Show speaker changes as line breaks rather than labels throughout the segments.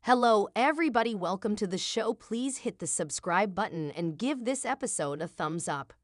Hello, everybody. Welcome to the show. Please hit the subscribe button and give this episode a thumbs up.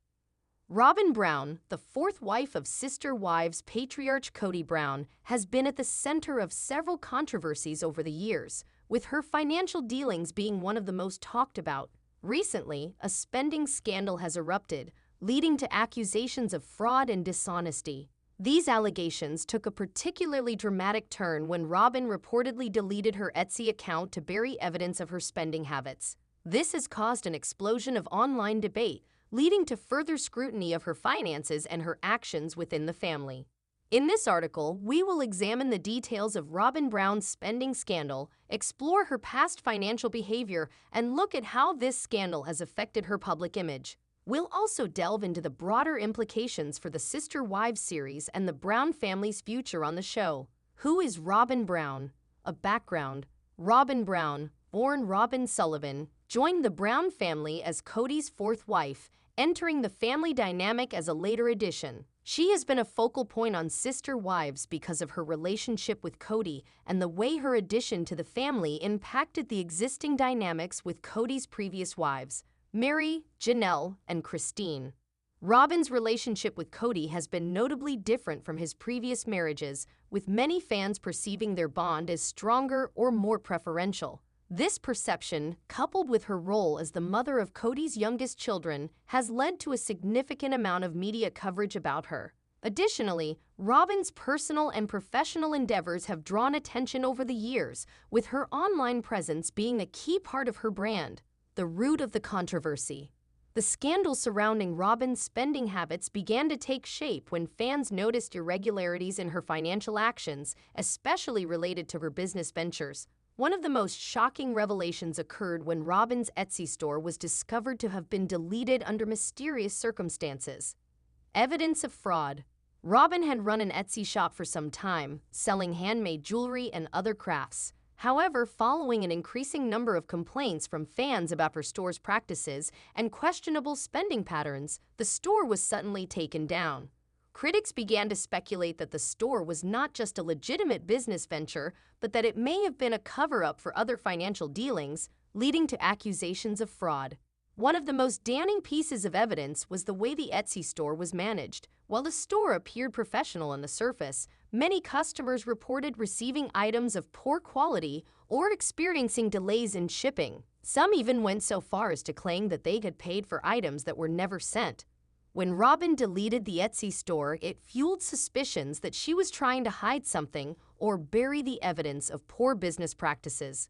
Robyn Brown, the fourth wife of sister wives patriarch Kody Brown, has been at the center of several controversies over the years, with her financial dealings being one of the most talked about. Recently, a spending scandal has erupted, leading to accusations of fraud and dishonesty. These allegations took a particularly dramatic turn when Robyn reportedly deleted her Etsy account to bury evidence of her spending habits. This has caused an explosion of online debate, leading to further scrutiny of her finances and her actions within the family. In this article, we will examine the details of Robyn Brown's spending scandal, explore her past financial behavior, and look at how this scandal has affected her public image. We'll also delve into the broader implications for the Sister Wives series and the Brown family's future on the show. Who is Robyn Brown? A background. Robyn Brown, born Robyn Sullivan, joined the Brown family as Kody's fourth wife, entering the family dynamic as a later addition. She has been a focal point on Sister Wives because of her relationship with Kody and the way her addition to the family impacted the existing dynamics with Kody's previous wives, Meri, Janelle, and Christine. Robyn's relationship with Kody has been notably different from his previous marriages, with many fans perceiving their bond as stronger or more preferential. This perception, coupled with her role as the mother of Kody's youngest children, has led to a significant amount of media coverage about her. Additionally, Robyn's personal and professional endeavors have drawn attention over the years, with her online presence being a key part of her brand. The root of the controversy. The scandal surrounding Robyn's spending habits began to take shape when fans noticed irregularities in her financial actions, especially related to her business ventures. One of the most shocking revelations occurred when Robyn's Etsy store was discovered to have been deleted under mysterious circumstances. Evidence of fraud. Robyn had run an Etsy shop for some time, selling handmade jewelry and other crafts. However, following an increasing number of complaints from fans about her store's practices and questionable spending patterns, the store was suddenly taken down. Critics began to speculate that the store was not just a legitimate business venture, but that it may have been a cover-up for other financial dealings, leading to accusations of fraud. One of the most damning pieces of evidence was the way the Etsy store was managed. While the store appeared professional on the surface, many customers reported receiving items of poor quality or experiencing delays in shipping. Some even went so far as to claim that they had paid for items that were never sent. When Robyn deleted the Etsy store, it fueled suspicions that she was trying to hide something or bury the evidence of poor business practices.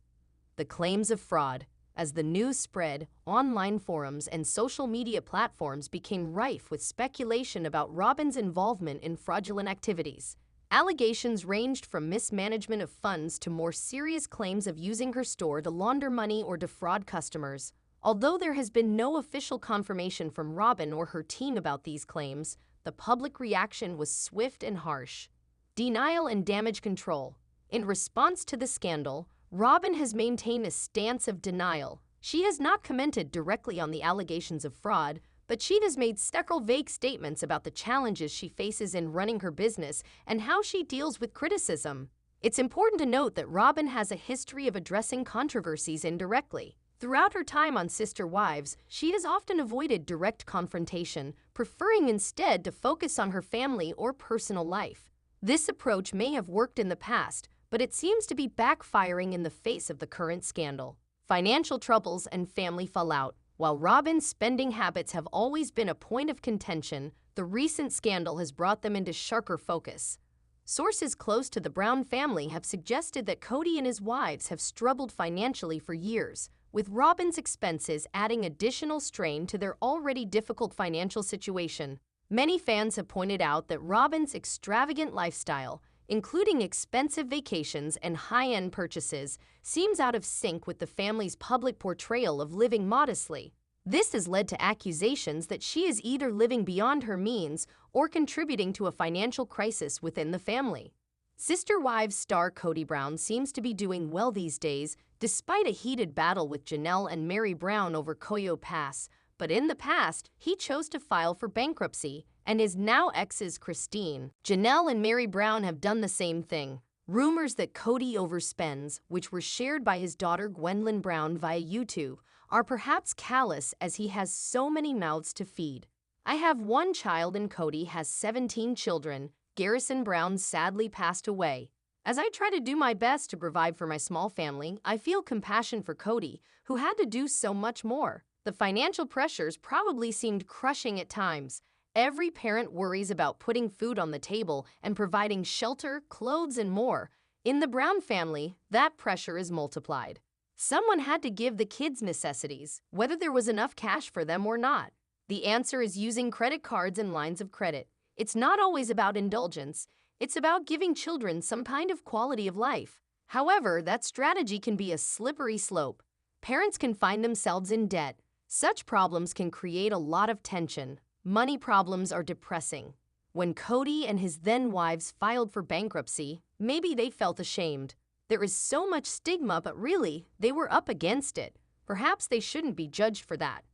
The claims of fraud. As the news spread, online forums and social media platforms became rife with speculation about Robyn's involvement in fraudulent activities. Allegations ranged from mismanagement of funds to more serious claims of using her store to launder money or defraud customers. Although there has been no official confirmation from Robyn or her team about these claims, the public reaction was swift and harsh. Denial and damage control. In response to the scandal, Robyn has maintained a stance of denial. She has not commented directly on the allegations of fraud, but she has made several vague statements about the challenges she faces in running her business and how she deals with criticism. It's important to note that Robyn has a history of addressing controversies indirectly. Throughout her time on Sister Wives, she has often avoided direct confrontation, preferring instead to focus on her family or personal life. This approach may have worked in the past, but it seems to be backfiring in the face of the current scandal. Financial troubles and family fallout. While Robyn's spending habits have always been a point of contention, the recent scandal has brought them into sharper focus. Sources close to the Brown family have suggested that Kody and his wives have struggled financially for years, with Robyn's expenses adding additional strain to their already difficult financial situation. Many fans have pointed out that Robyn's extravagant lifestyle, including expensive vacations and high-end purchases, seems out of sync with the family's public portrayal of living modestly. This has led to accusations that she is either living beyond her means or contributing to a financial crisis within the family. Sister Wives star Kody Brown seems to be doing well these days, despite a heated battle with Janelle and Meri Brown over Koyo Pass, but in the past, he chose to file for bankruptcy, and his now exes Christine, Janelle and Meri Brown have done the same thing. Rumors that Kody overspends, which were shared by his daughter Meri Brown via YouTube, are perhaps callous as he has so many mouths to feed. I have one child and Kody has 17 children. Garrison Brown sadly passed away. As I try to do my best to provide for my small family, I feel compassion for Kody, who had to do so much more. The financial pressures probably seemed crushing at times. Every parent worries about putting food on the table and providing shelter, clothes, and more. In the Brown family, that pressure is multiplied. Someone had to give the kids necessities, whether there was enough cash for them or not. The answer is using credit cards and lines of credit. It's not always about indulgence. It's about giving children some kind of quality of life. However, that strategy can be a slippery slope. Parents can find themselves in debt. Such problems can create a lot of tension. Money problems are depressing. When Kody and his then-wives filed for bankruptcy, maybe they felt ashamed. There is so much stigma, but really, they were up against it. Perhaps they shouldn't be judged for that.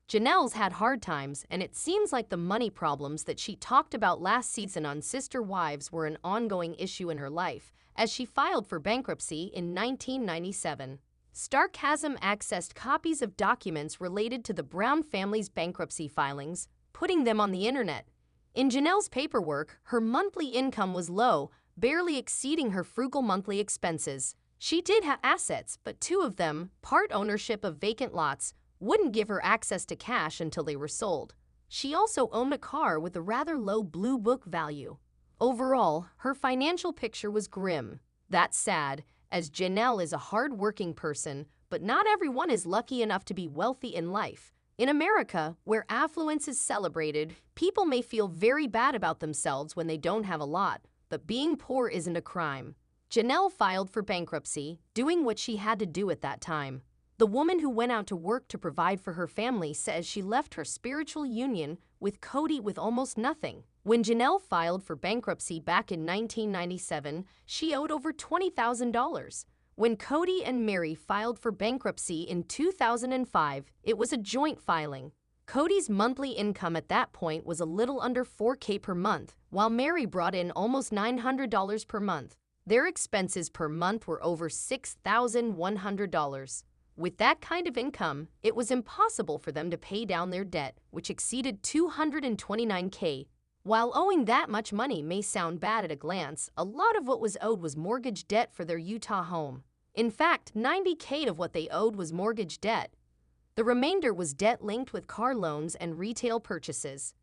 Janelle's had hard times, and it seems like the money problems that she talked about last season on Sister Wives were an ongoing issue in her life, as she filed for bankruptcy in 1997. Sarcasm accessed copies of documents related to the Brown family's bankruptcy filings, putting them on the internet. In Janelle's paperwork, her monthly income was low, barely exceeding her frugal monthly expenses. She did have assets, but two of them, part ownership of vacant lots, wouldn't give her access to cash until they were sold. She also owned a car with a rather low blue book value. Overall, her financial picture was grim. That's sad, as Janelle is a hard-working person, but not everyone is lucky enough to be wealthy in life. In America, where affluence is celebrated, people may feel very bad about themselves when they don't have a lot, but being poor isn't a crime. Janelle filed for bankruptcy, doing what she had to do at that time. The woman who went out to work to provide for her family says she left her spiritual union with Kody with almost nothing. When Janelle filed for bankruptcy back in 1997, she owed over $20,000. When Kody and Meri filed for bankruptcy in 2005, it was a joint filing. Kody's monthly income at that point was a little under $4,000 per month, while Meri brought in almost $900 per month. Their expenses per month were over $6,100. With that kind of income, it was impossible for them to pay down their debt, which exceeded $229,000. While owing that much money may sound bad at a glance, a lot of what was owed was mortgage debt for their Utah home. In fact, $90,000 of what they owed was mortgage debt. The remainder was debt linked with car loans and retail purchases.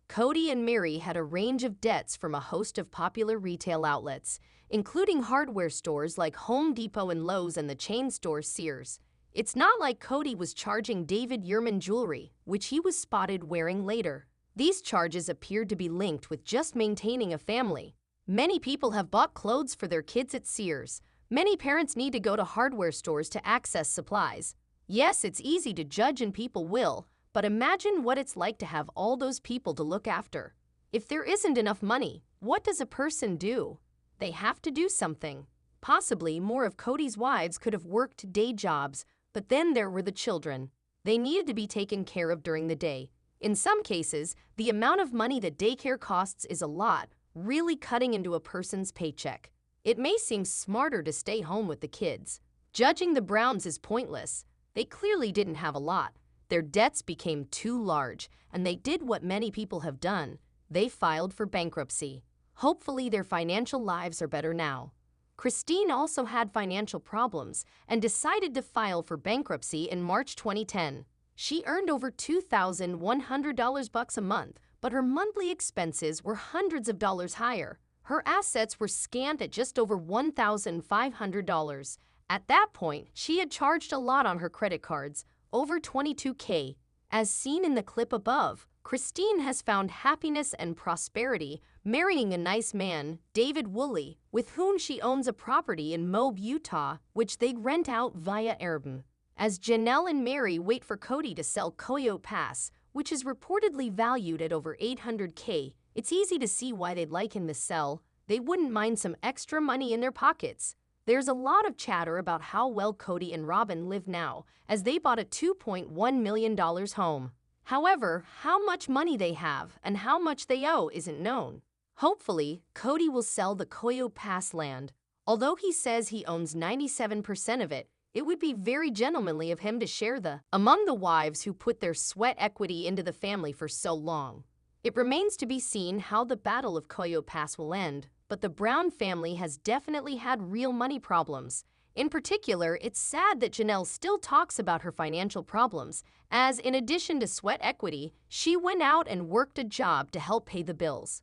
Kody and Meri had a range of debts from a host of popular retail outlets, including hardware stores like Home Depot and Lowe's and the chain store Sears. It's not like Kody was charging David Yurman jewelry, which he was spotted wearing later. These charges appeared to be linked with just maintaining a family. Many people have bought clothes for their kids at Sears. Many parents need to go to hardware stores to access supplies. Yes, it's easy to judge and people will, but imagine what it's like to have all those people to look after. If there isn't enough money, what does a person do? They have to do something. Possibly more of Kody's wives could have worked day jobs, but then there were the children. They needed to be taken care of during the day. In some cases, the amount of money that daycare costs is a lot, really cutting into a person's paycheck. It may seem smarter to stay home with the kids. Judging the Browns is pointless. They clearly didn't have a lot. Their debts became too large, and they did what many people have done. They filed for bankruptcy. Hopefully their financial lives are better now. Christine also had financial problems and decided to file for bankruptcy in March 2010. She earned over $2,100 a month, but her monthly expenses were hundreds of dollars higher. Her assets were scant at just over $1,500. At that point, she had charged a lot on her credit cards, over $22,000. As seen in the clip above, Christine has found happiness and prosperity marrying a nice man, David Woolley, with whom she owns a property in Moab, Utah, which they rent out via Airbnb. As Janelle and Meri wait for Kody to sell Coyote Pass, which is reportedly valued at over $800,000, it's easy to see why they'd like him to sell. They wouldn't mind some extra money in their pockets. There's a lot of chatter about how well Kody and Robyn live now, as they bought a $2.1 million home. However, how much money they have and how much they owe isn't known. Hopefully, Kody will sell the Coyote Pass land. Although he says he owns 97% of it, it would be very gentlemanly of him to share among the wives who put their sweat equity into the family for so long. It remains to be seen how the Battle of Koyo Pass will end, but the Brown family has definitely had real money problems. In particular, it's sad that Janelle still talks about her financial problems, as in addition to sweat equity, she went out and worked a job to help pay the bills.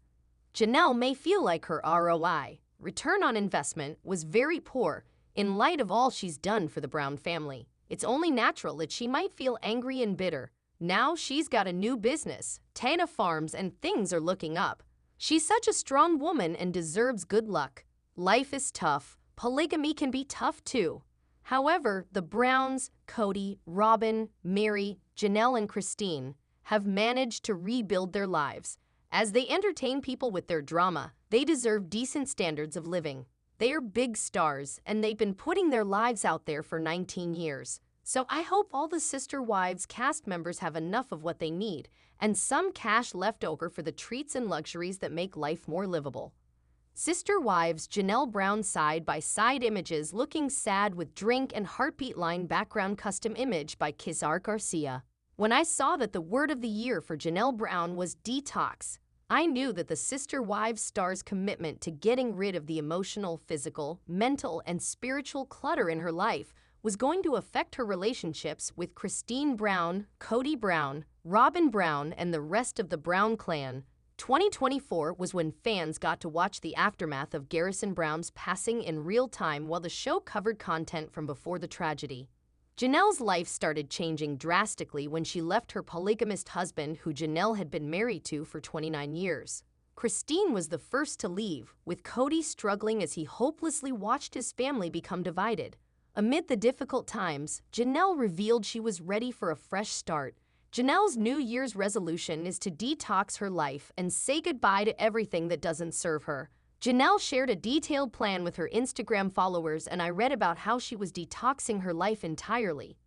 Janelle may feel like her ROI, return on investment, was very poor in light of all she's done for the Brown family. It's only natural that she might feel angry and bitter. Now she's got a new business, Tana Farms, and things are looking up. She's such a strong woman and deserves good luck. Life is tough. Polygamy can be tough too. However, the Browns, Kody, Robyn, Meri, Janelle, and Christine have managed to rebuild their lives. As they entertain people with their drama, they deserve decent standards of living. They are big stars, and they've been putting their lives out there for 19 years. So I hope all the Sister Wives cast members have enough of what they need, and some cash left over for the treats and luxuries that make life more livable. Sister Wives Janelle Brown side-by-side images looking sad with drink and heartbeat line background custom image by Kizar Garcia. When I saw that the word of the year for Janelle Brown was detox, I knew that the Sister Wives star's commitment to getting rid of the emotional, physical, mental, and spiritual clutter in her life was going to affect her relationships with Kody Brown, Kody Brown, Robyn Brown, and the rest of the Brown clan. 2024 was when fans got to watch the aftermath of Garrison Brown's passing in real time while the show covered content from before the tragedy. Janelle's life started changing drastically when she left her polygamist husband, who Janelle had been married to for 29 years. Christine was the first to leave, with Kody struggling as he hopelessly watched his family become divided. Amid the difficult times, Janelle revealed she was ready for a fresh start. Janelle's New Year's resolution is to detox her life and say goodbye to everything that doesn't serve her. Janelle shared a detailed plan with her Instagram followers, and I read about how she was detoxing her life entirely.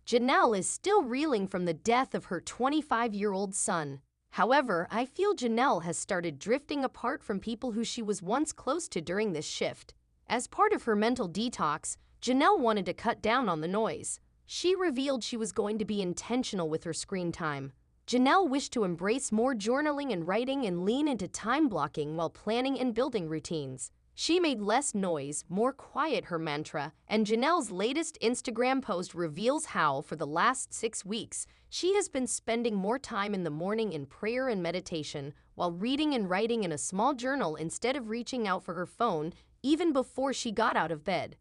Janelle is still reeling from the death of her 25-year-old son. However, I feel Janelle has started drifting apart from people who she was once close to during this shift. As part of her mental detox, Janelle wanted to cut down on the noise. She revealed she was going to be intentional with her screen time. Janelle wished to embrace more journaling and writing and lean into time blocking while planning and building routines. She made less noise, more quiet her mantra, and Janelle's latest Instagram post reveals how, for the last 6 weeks, she has been spending more time in the morning in prayer and meditation while reading and writing in a small journal instead of reaching out for her phone even before she got out of bed.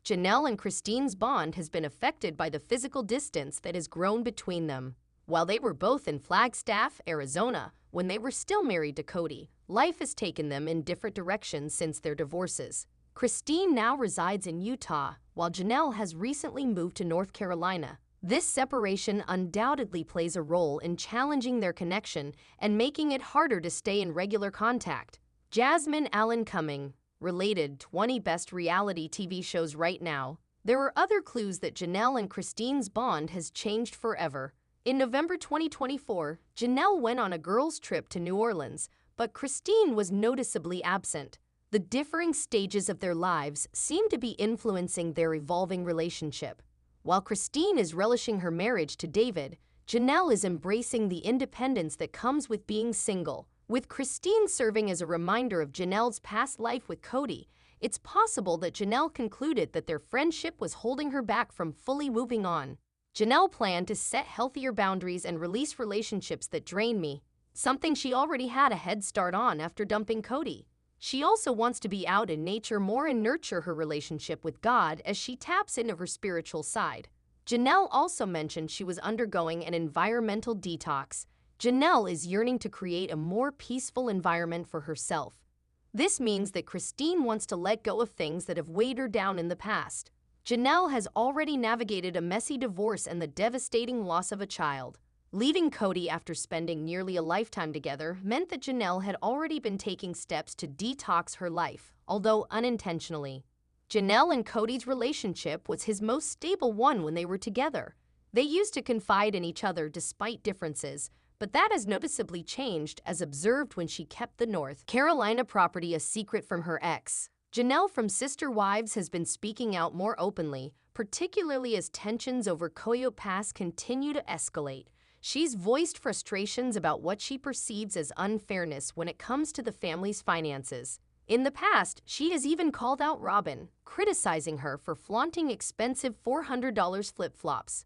Janelle and Christine's bond has been affected by the physical distance that has grown between them. While they were both in Flagstaff, Arizona, when they were still married to Kody, life has taken them in different directions since their divorces. Christine now resides in Utah, while Janelle has recently moved to North Carolina. This separation undoubtedly plays a role in challenging their connection and making it harder to stay in regular contact. Jasmine Allen Cumming, related 20 best reality TV shows right now. There are other clues that Janelle and Christine's bond has changed forever. In November 2024, Janelle went on a girls' trip to New Orleans, but Christine was noticeably absent. The differing stages of their lives seem to be influencing their evolving relationship. While Christine is relishing her marriage to David, Janelle is embracing the independence that comes with being single. With Christine serving as a reminder of Janelle's past life with Kody, it's possible that Janelle concluded that their friendship was holding her back from fully moving on. Janelle planned to set healthier boundaries and release relationships that drain me, something she already had a head start on after dumping Kody. She also wants to be out in nature more and nurture her relationship with God as she taps into her spiritual side. Janelle also mentioned she was undergoing an environmental detox. Janelle is yearning to create a more peaceful environment for herself. This means that Christine wants to let go of things that have weighed her down in the past. Janelle has already navigated a messy divorce and the devastating loss of a child. Leaving Kody after spending nearly a lifetime together meant that Janelle had already been taking steps to detox her life, although unintentionally. Janelle and Kody's relationship was his most stable one when they were together. They used to confide in each other despite differences, but that has noticeably changed as observed when she kept the North Carolina property a secret from her ex. Janelle from Sister Wives has been speaking out more openly, particularly as tensions over Coyote Pass continue to escalate. She's voiced frustrations about what she perceives as unfairness when it comes to the family's finances. In the past, she has even called out Robyn, criticizing her for flaunting expensive $400 flip-flops.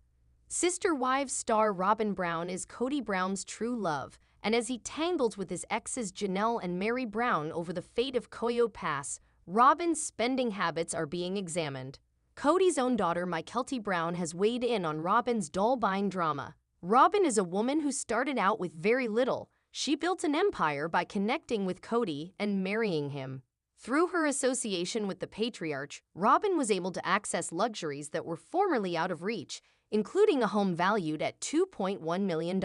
Sister Wives star Robyn Brown is Kody Brown's true love, and as he tangles with his exes Janelle and Meri Brown over the fate of Coyote Pass, Robyn's spending habits are being examined. Kody's own daughter, Kody Brown, has weighed in on Robyn's doll buying drama. Robyn is a woman who started out with very little. She built an empire by connecting with Kody and marrying him. Through her association with the patriarch, Robyn was able to access luxuries that were formerly out of reach, including a home valued at $2.1 million.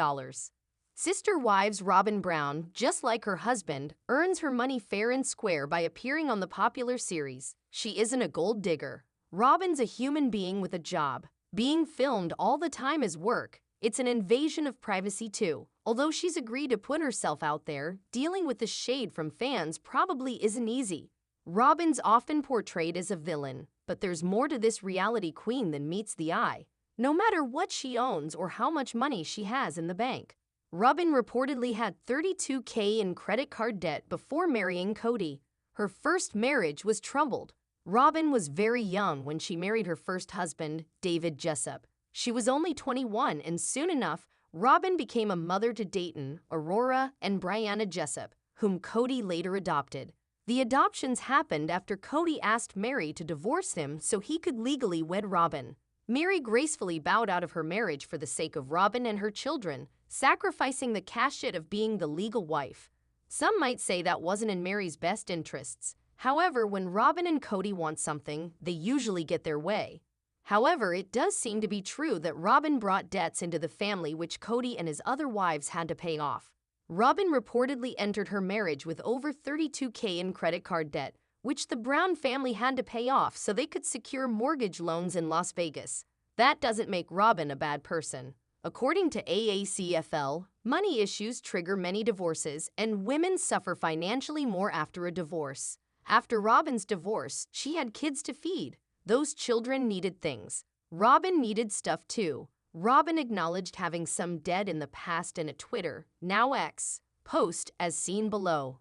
Sister Wives Robyn Brown, just like her husband, earns her money fair and square by appearing on the popular series. She isn't a gold digger. Robyn's a human being with a job. Being filmed all the time is work. It's an invasion of privacy too. Although she's agreed to put herself out there, dealing with the shade from fans probably isn't easy. Robyn's often portrayed as a villain, but there's more to this reality queen than meets the eye. No matter what she owns or how much money she has in the bank. Robyn reportedly had $32,000 in credit card debt before marrying Kody. Her first marriage was troubled. Robyn was very young when she married her first husband, David Jessup. She was only 21, and soon enough, Robyn became a mother to Dayton, Aurora, and Brianna Jessup, whom Kody later adopted. The adoptions happened after Kody asked Meri to divorce him so he could legally wed Robyn. Meri gracefully bowed out of her marriage for the sake of Robyn and her children, sacrificing the cachet of being the legal wife. Some might say that wasn't in Meri's best interests. However, when Robyn and Kody want something, they usually get their way. However, it does seem to be true that Robyn brought debts into the family which Kody and his other wives had to pay off. Robyn reportedly entered her marriage with over $32,000 in credit card debt, which the Brown family had to pay off so they could secure mortgage loans in Las Vegas. That doesn't make Robyn a bad person. According to AACFL, money issues trigger many divorces, and women suffer financially more after a divorce. After Robyn's divorce, she had kids to feed. Those children needed things. Robyn needed stuff too. Robyn acknowledged having some debt in the past in a Twitter, now X, post as seen below.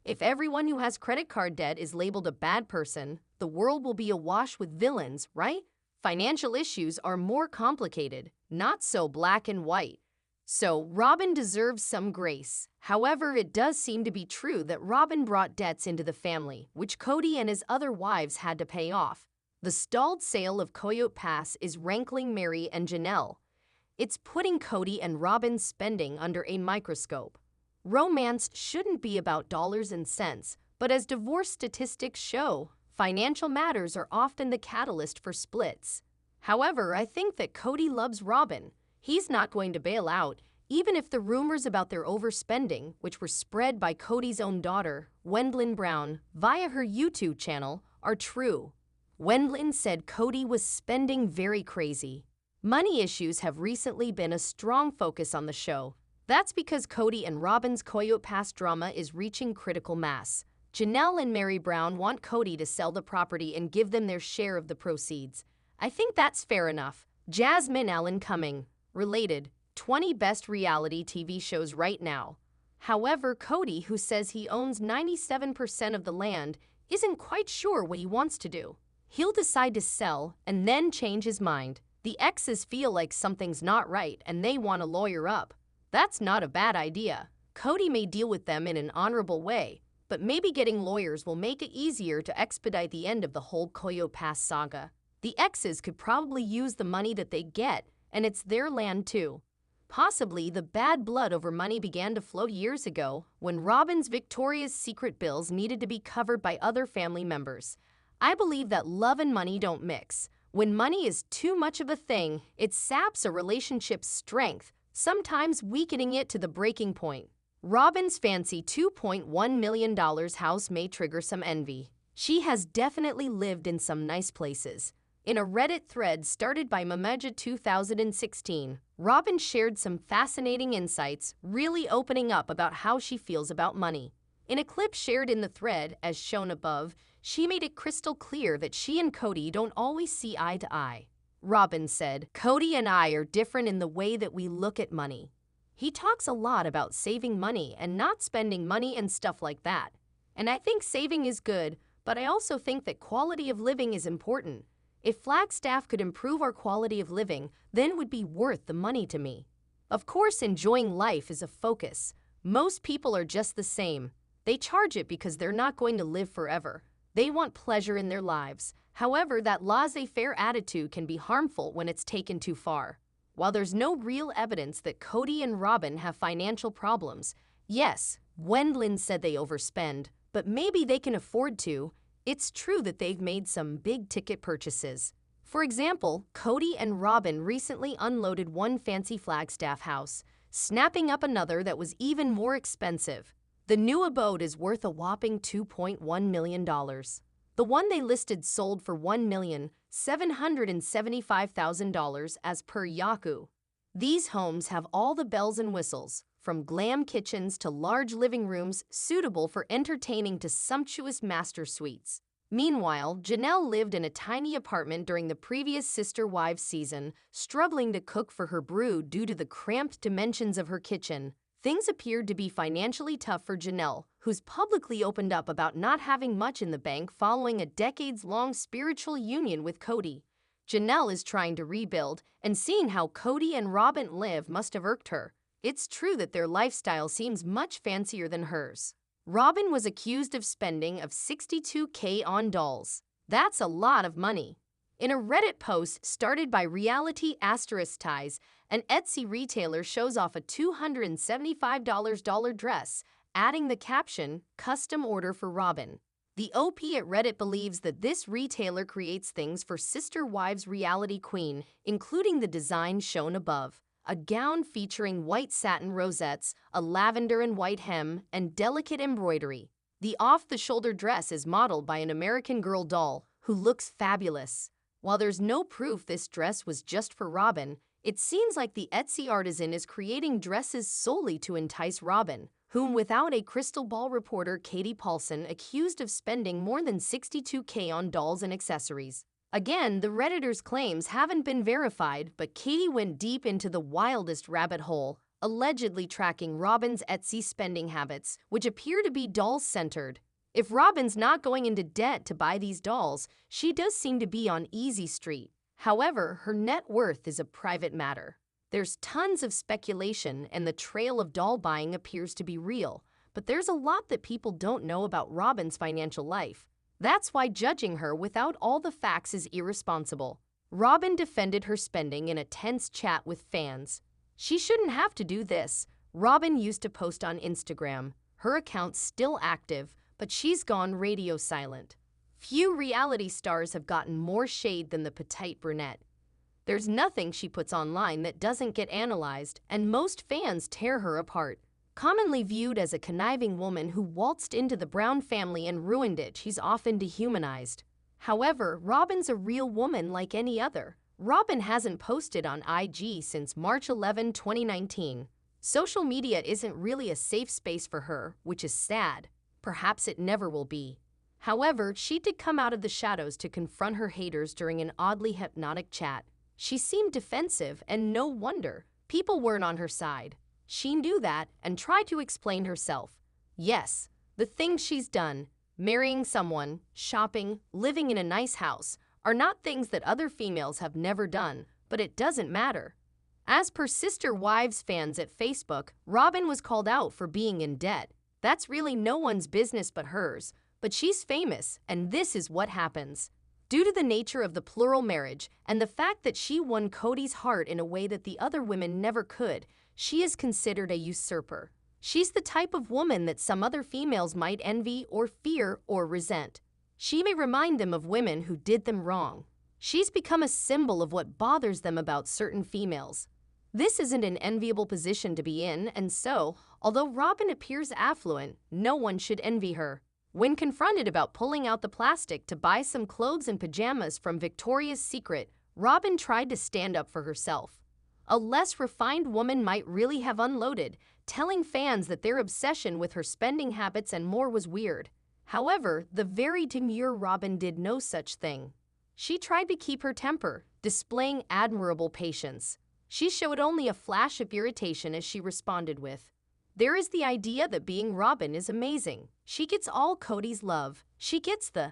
If everyone who has credit card debt is labeled a bad person, the world will be awash with villains, right? Financial issues are more complicated, not so black and white. So, Robyn deserves some grace. However, it does seem to be true that Robyn brought debts into the family, which Kody and his other wives had to pay off. The stalled sale of Coyote Pass is rankling Meri and Janelle. It's putting Kody and Robyn's spending under a microscope. Romance shouldn't be about dollars and cents, but as divorce statistics show, financial matters are often the catalyst for splits. However, I think that Kody loves Robyn. He's not going to bail out, even if the rumors about their overspending, which were spread by Kody's own daughter, Robyn Brown, via her YouTube channel, are true. Robyn said Kody was spending very crazy. Money issues have recently been a strong focus on the show. That's because Kody and Robyn's Coyote Pass drama is reaching critical mass. Janelle and Meri Brown want Kody to sell the property and give them their share of the proceeds. I think that's fair enough. Jasmine Allen coming. Related, 20 best reality TV shows right now. However, Kody, who says he owns 97% of the land, isn't quite sure what he wants to do. He'll decide to sell and then change his mind. The exes feel like something's not right and they want to lawyer up. That's not a bad idea. Kody may deal with them in an honorable way, but maybe getting lawyers will make it easier to expedite the end of the whole Coyote Pass saga. The exes could probably use the money that they get, and it's their land too. Possibly the bad blood over money began to flow years ago when Robyn's Victoria's Secret bills needed to be covered by other family members. I believe that love and money don't mix. When money is too much of a thing, it saps a relationship's strength, sometimes weakening it to the breaking point. Robyn's fancy $2.1 million house may trigger some envy. She has definitely lived in some nice places. In a Reddit thread started by Mameja 2016, Robyn shared some fascinating insights, really opening up about how she feels about money. In a clip shared in the thread, as shown above, she made it crystal clear that she and Kody don't always see eye to eye. Robyn said, "Kody and I are different in the way that we look at money. He talks a lot about saving money and not spending money and stuff like that. And I think saving is good, but I also think that quality of living is important. If Flagstaff could improve our quality of living, then it would be worth the money to me. Of course, enjoying life is a focus. Most people are just the same. They charge it because they're not going to live forever. They want pleasure in their lives. However, that laissez-faire attitude can be harmful when it's taken too far. While there's no real evidence that Kody and Robyn have financial problems, yes, Gwendolyn said they overspend, but maybe they can afford to. It's true that they've made some big-ticket purchases. For example, Kody and Robyn recently unloaded one fancy Flagstaff house, snapping up another that was even more expensive. The new abode is worth a whopping $2.1 million. The one they listed sold for $1,775,000 as per Yahoo. These homes have all the bells and whistles, from glam kitchens to large living rooms suitable for entertaining to sumptuous master suites. Meanwhile, Janelle lived in a tiny apartment during the previous Sister Wives season, struggling to cook for her brood due to the cramped dimensions of her kitchen. Things appeared to be financially tough for Janelle, who's publicly opened up about not having much in the bank following a decades-long spiritual union with Kody. Janelle is trying to rebuild, and seeing how Kody and Robyn live must have irked her. It's true that their lifestyle seems much fancier than hers. Robyn was accused of spending of $62K on dolls. That's a lot of money. In a Reddit post started by Reality *Ties, an Etsy retailer shows off a $275 dollar dress, adding the caption, "Custom order for Robyn." The OP at Reddit believes that this retailer creates things for Sister Wives reality queen, including the design shown above. A gown featuring white satin rosettes, a lavender and white hem, and delicate embroidery. The off-the-shoulder dress is modeled by an American Girl doll, who looks fabulous. While there's no proof this dress was just for Robyn, it seems like the Etsy artisan is creating dresses solely to entice Robyn, whom without a crystal ball reporter Katie Paulson accused of spending more than $62K on dolls and accessories. Again, the Redditor's claims haven't been verified, but Katie went deep into the wildest rabbit hole, allegedly tracking Robyn's Etsy spending habits, which appear to be doll-centered. If Robyn's not going into debt to buy these dolls, she does seem to be on easy street. However, her net worth is a private matter. There's tons of speculation, and the trail of doll buying appears to be real, but there's a lot that people don't know about Robyn's financial life. That's why judging her without all the facts is irresponsible. Robyn defended her spending in a tense chat with fans. She shouldn't have to do this. Robyn used to post on Instagram. Her account's still active, but she's gone radio silent. Few reality stars have gotten more shade than the petite brunette. There's nothing she puts online that doesn't get analyzed, and most fans tear her apart. Commonly viewed as a conniving woman who waltzed into the Brown family and ruined it, she's often dehumanized. However, Robyn's a real woman like any other. Robyn hasn't posted on IG since March 11, 2019. Social media isn't really a safe space for her, which is sad. Perhaps it never will be. However, she did come out of the shadows to confront her haters during an oddly hypnotic chat. She seemed defensive, and no wonder. People weren't on her side. She knew that and tried to explain herself. Yes, the things she's done, marrying someone, shopping, living in a nice house, are not things that other females have never done, but it doesn't matter. As per Sister Wives fans at Facebook, Robyn was called out for being in debt. That's really no one's business but hers, but she's famous, and this is what happens. Due to the nature of the plural marriage and the fact that she won Kody's heart in a way that the other women never could, she is considered a usurper. She's the type of woman that some other females might envy or fear or resent. She may remind them of women who did them wrong. She's become a symbol of what bothers them about certain females. This isn't an enviable position to be in, and so, although Robyn appears affluent, no one should envy her. When confronted about pulling out the plastic to buy some clothes and pajamas from Victoria's Secret, Robyn tried to stand up for herself. A less refined woman might really have unloaded, telling fans that their obsession with her spending habits and more was weird. However, the very demure Robyn did no such thing. She tried to keep her temper, displaying admirable patience. She showed only a flash of irritation as she responded with, "There is the idea that being Robyn is amazing. She gets all Kody's love. She gets the